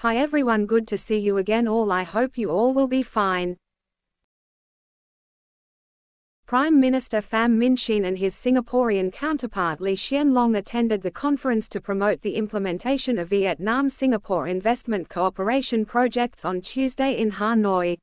Hi everyone, good to see you again all. I hope you all will be fine. Prime Minister Phạm Minh and his Singaporean counterpart Hsien Loong attended the conference to promote the implementation of Vietnam-Singapore investment cooperation projects on Tuesday in Hanoi.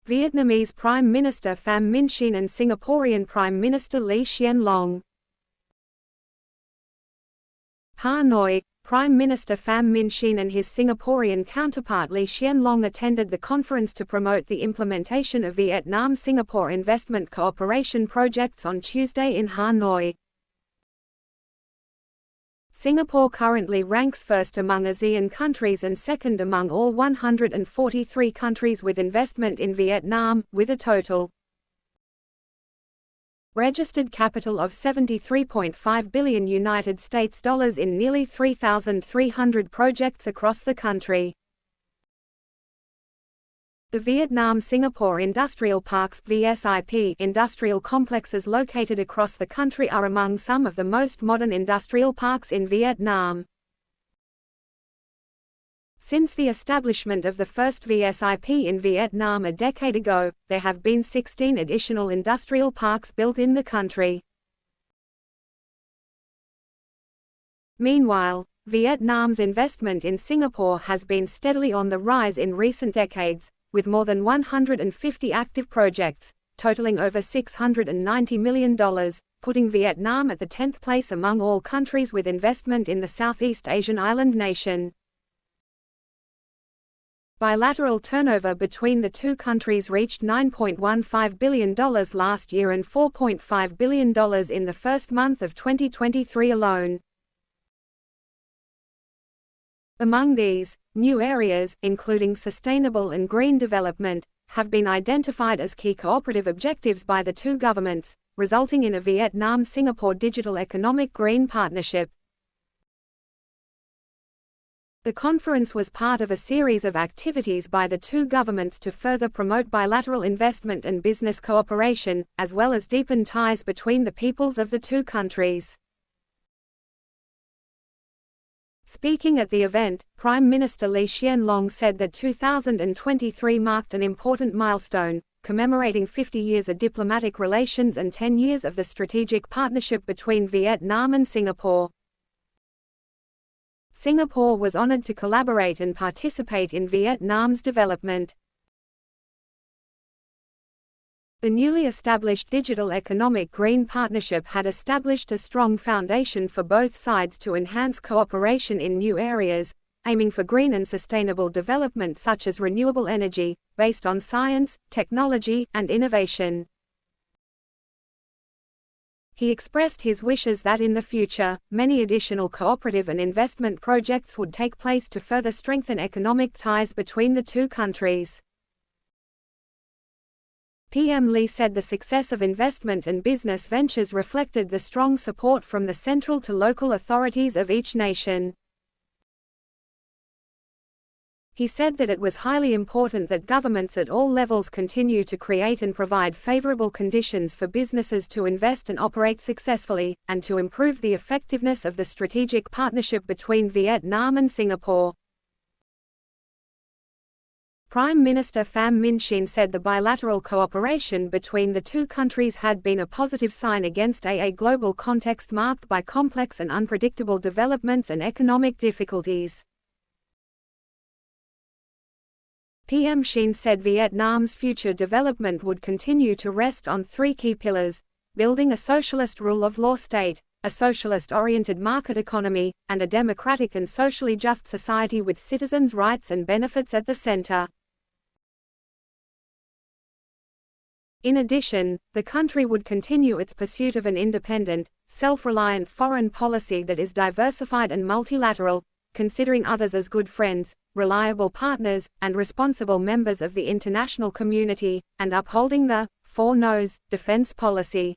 Vietnamese Prime Minister Phạm Minh and Singaporean Prime Minister Hsien Loong. Hanoi. Prime Minister Phạm Minh and his Singaporean counterpart Hsien Loong attended the conference to promote the implementation of Vietnam-Singapore investment cooperation projects on Tuesday in Hanoi. Singapore currently ranks first among ASEAN countries and second among all 143 countries with investment in Vietnam, with a total registered capital of $73.5 billion United States dollars in nearly 3,300 projects across the country. The Vietnam-Singapore Industrial Parks (VSIP) industrial complexes located across the country are among some of the most modern industrial parks in Vietnam. Since the establishment of the first VSIP in Vietnam a decade ago, there have been 16 additional industrial parks built in the country. Meanwhile, Vietnam's investment in Singapore has been steadily on the rise in recent decades, with more than 150 active projects, totaling over $690 million, putting Vietnam at the 10th place among all countries with investment in the Southeast Asian island nation. Bilateral turnover between the two countries reached $9.15 billion last year and $4.5 billion in the first month of 2023 alone. Among these, new areas, including sustainable and green development, have been identified as key cooperative objectives by the two governments, resulting in a Vietnam-Singapore Digital Economic Green Partnership. The conference was part of a series of activities by the two governments to further promote bilateral investment and business cooperation, as well as deepen ties between the peoples of the two countries. Speaking at the event, Prime Minister Hsien Loong said that 2023 marked an important milestone, commemorating 50 years of diplomatic relations and 10 years of the strategic partnership between Vietnam and Singapore. Singapore was honored to collaborate and participate in Vietnam's development. The newly established Digital Economic Green Partnership had established a strong foundation for both sides to enhance cooperation in new areas, aiming for green and sustainable development such as renewable energy, based on science, technology, and innovation. He expressed his wishes that in the future, many additional cooperative and investment projects would take place to further strengthen economic ties between the two countries. PM Lee said the success of investment and business ventures reflected the strong support from the central to local authorities of each nation. He said that it was highly important that governments at all levels continue to create and provide favorable conditions for businesses to invest and operate successfully, and to improve the effectiveness of the strategic partnership between Vietnam and Singapore. Prime Minister Phạm Minh said the bilateral cooperation between the two countries had been a positive sign against a global context marked by complex and unpredictable developments and economic difficulties. PM Hsien said Vietnam's future development would continue to rest on three key pillars: building a socialist rule of law state, a socialist-oriented market economy, and a democratic and socially just society with citizens' rights and benefits at the center. In addition, the country would continue its pursuit of an independent, self-reliant foreign policy that is diversified and multilateral, considering others as good friends, reliable partners, and responsible members of the international community, and upholding the Four No's defense policy.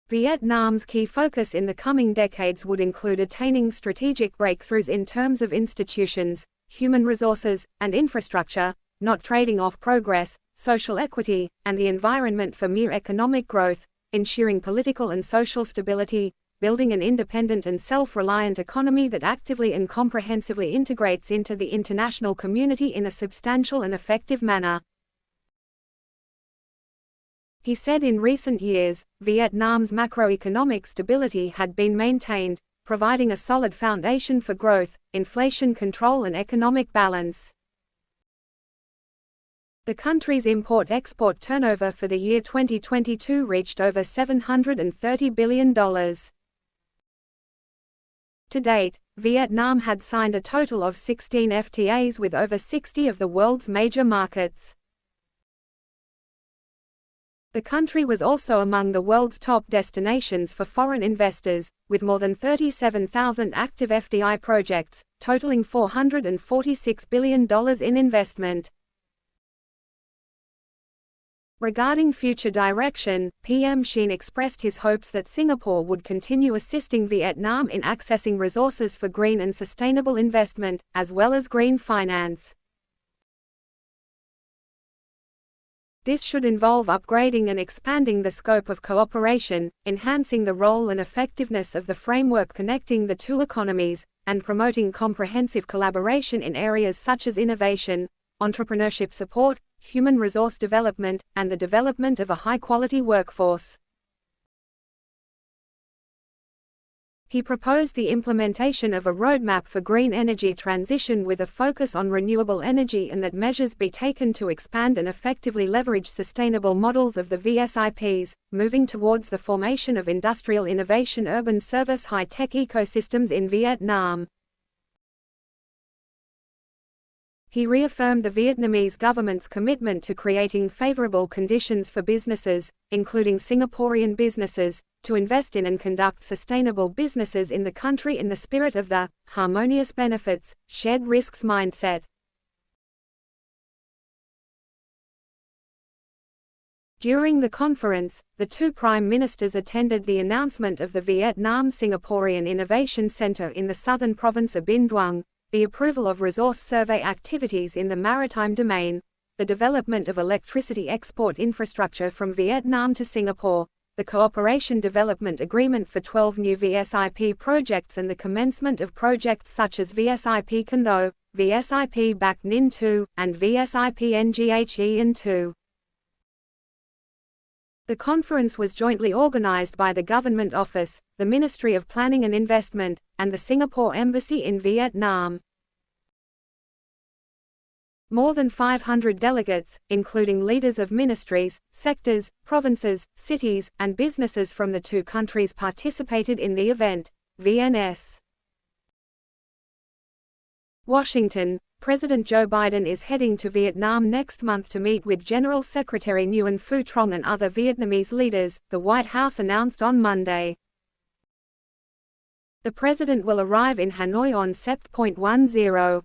Vietnam's key focus in the coming decades would include attaining strategic breakthroughs in terms of institutions, human resources, and infrastructure, not trading off progress, social equity, and the environment for mere economic growth, ensuring political and social stability, building an independent and self-reliant economy that actively and comprehensively integrates into the international community in a substantial and effective manner. He said in recent years, Vietnam's macroeconomic stability had been maintained, providing a solid foundation for growth, inflation control and economic balance. The country's import-export turnover for the year 2022 reached over $730 billion. To date, Vietnam had signed a total of 16 FTAs with over 60 of the world's major markets. The country was also among the world's top destinations for foreign investors, with more than 37,000 active FDI projects, totaling $446 billion in investment. Regarding future direction, PM Hsien expressed his hopes that Singapore would continue assisting Vietnam in accessing resources for green and sustainable investment, as well as green finance. This should involve upgrading and expanding the scope of cooperation, enhancing the role and effectiveness of the framework connecting the two economies, and promoting comprehensive collaboration in areas such as innovation, entrepreneurship support, human resource development, and the development of a high-quality workforce. He proposed the implementation of a roadmap for green energy transition with a focus on renewable energy and that measures be taken to expand and effectively leverage sustainable models of the VSIPs, moving towards the formation of industrial innovation urban service high-tech ecosystems in Vietnam. He reaffirmed the Vietnamese government's commitment to creating favorable conditions for businesses, including Singaporean businesses, to invest in and conduct sustainable businesses in the country in the spirit of the harmonious benefits, shared risks mindset. During the conference, the two prime ministers attended the announcement of the Vietnam Singaporean Innovation Center in the southern province of Binh Duong, the approval of resource survey activities in the maritime domain, the development of electricity export infrastructure from Vietnam to Singapore, the Cooperation Development Agreement for 12 new VSIP projects and the commencement of projects such as VSIP Can Tho, VSIP Bac Ninh 2, and VSIP Nghe 2. The conference was jointly organized by the Government Office, the Ministry of Planning and Investment, and the Singapore Embassy in Vietnam. More than 500 delegates, including leaders of ministries, sectors, provinces, cities, and businesses from the two countries participated in the event. VNS. Washington. President Joe Biden is heading to Vietnam next month to meet with General Secretary Nguyen Phu Trong and other Vietnamese leaders, the White House announced on Monday. The president will arrive in Hanoi on Sept.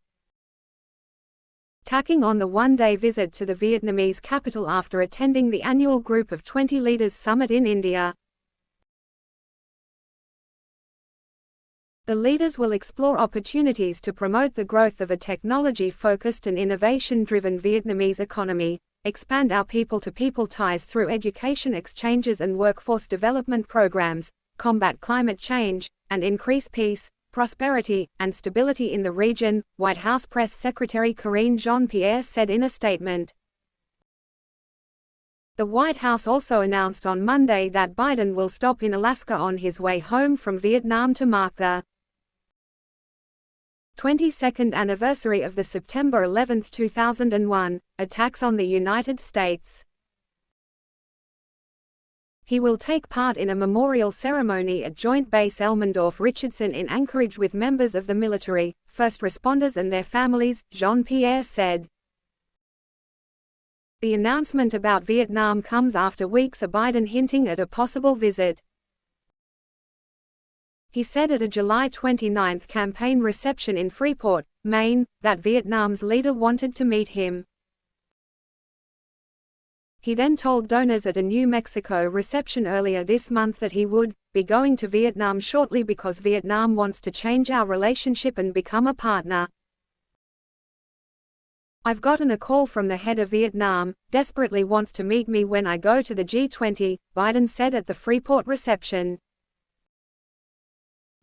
Tacking on the one-day visit to the Vietnamese capital after attending the annual Group of 20 Leaders Summit in India. The leaders will explore opportunities to promote the growth of a technology-focused and innovation-driven Vietnamese economy, expand our people-to-people ties through education exchanges and workforce development programs, combat climate change, and increase peace, prosperity, and stability in the region, White House Press Secretary Karine Jean-Pierre said in a statement. The White House also announced on Monday that Biden will stop in Alaska on his way home from Vietnam to mark the 22nd anniversary of the September 11, 2001, attacks on the United States. He will take part in a memorial ceremony at Joint Base Elmendorf-Richardson in Anchorage with members of the military, first responders and their families, Jean-Pierre said. The announcement about Vietnam comes after weeks of Biden hinting at a possible visit. He said at a July 29 campaign reception in Freeport, Maine, that Vietnam's leader wanted to meet him. He then told donors at a New Mexico reception earlier this month that he would be going to Vietnam shortly because Vietnam wants to change our relationship and become a partner. I've gotten a call from the head of Vietnam, desperately wants to meet me when I go to the G20, Biden said at the Freeport reception.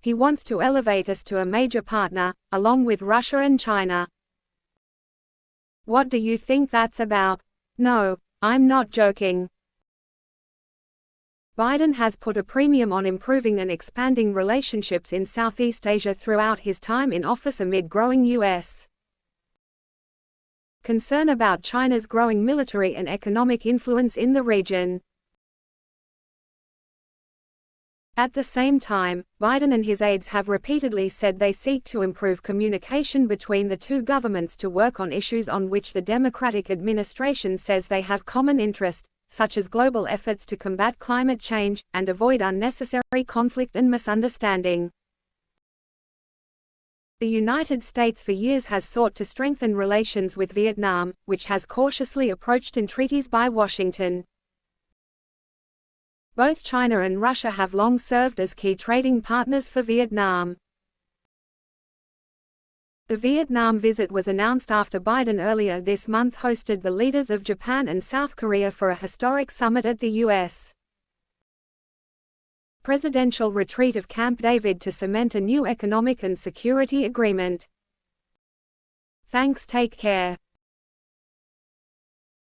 He wants to elevate us to a major partner, along with Russia and China. What do you think that's about? No, I'm not joking. Biden has put a premium on improving and expanding relationships in Southeast Asia throughout his time in office amid growing U.S. concern about China's growing military and economic influence in the region. At the same time, Biden and his aides have repeatedly said they seek to improve communication between the two governments to work on issues on which the Democratic administration says they have common interest, such as global efforts to combat climate change, and avoid unnecessary conflict and misunderstanding. The United States for years has sought to strengthen relations with Vietnam, which has cautiously approached entreaties by Washington. Both China and Russia have long served as key trading partners for Vietnam. The Vietnam visit was announced after Biden earlier this month hosted the leaders of Japan and South Korea for a historic summit at the U.S. presidential retreat of Camp David to cement a new economic and security agreement. Thanks, take care.